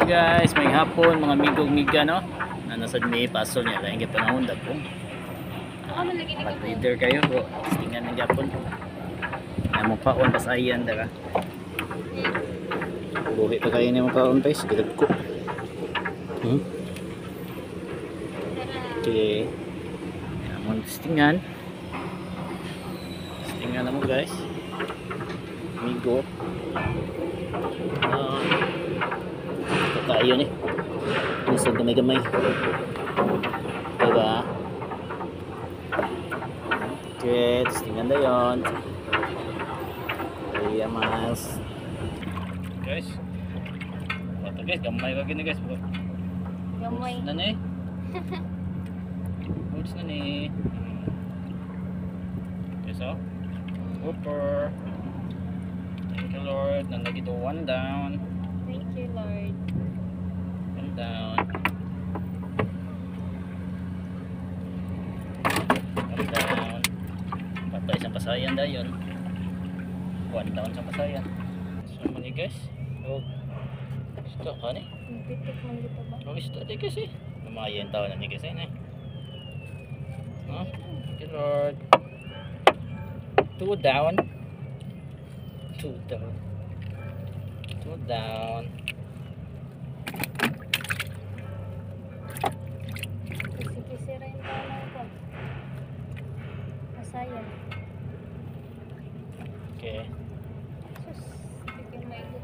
Guys, may hapon mga migog miga no. Nasa may pasol niya lain gyud panahon dagko. Mag-reader kayo bro. Tingan ng Japon. Amo paon pasayan dara. Buhi pa kayo ni mo paon guys, gidad ko. Okay. Amo tingan. Tingan mo guys. Migo. Tayo ni. Gusto gamay-gamay. Diba? Okay, tingnan na yun. Kaya mas. Guys. Ito guys, gamay ka gini guys. Gamay. Na ni? Boots na ni. Okay, so. Whooper. Thank you Lord. Nandagi to one down. Thank you Lord. One down. One down. Patay sa pasayan dayon. One down sa pasayan. So many guys. Oh. Stop ka ni. Pitik man dito ba? Oh, stop di kasi. Lumayan tao na ni kasi na. Huh? Thank you Lord. Two down. Two down. Two down. Kisi-kisi rin tayo na ito. Masaya. Okay. Sus, tikin mo ito.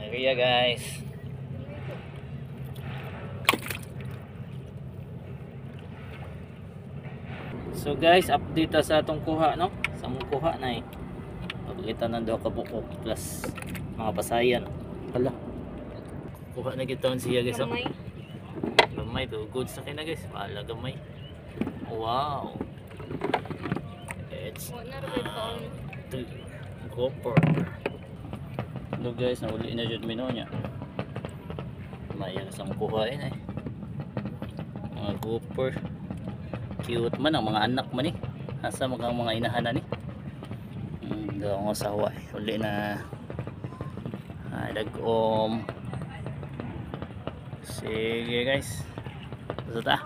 Area guys. So guys, update ta sa atong kuha no. Sa mong kuha na eh. Pagkita ng daw kabukok plus mga pasayan. Hala. Kuha na kita siya guys. Gamay. Gamay to. Good sa kina guys. Wala gamay. Wow. It's Wala na rin paon. gopher. Hello guys, nauli na dyan mino niya. Maya sa mong kuhain eh. Mga gopher. Cute man ang mga anak man eh. Asa mga inahanan eh. Daw ang asawa eh. Uli na dagom. Sige guys. Basta ta.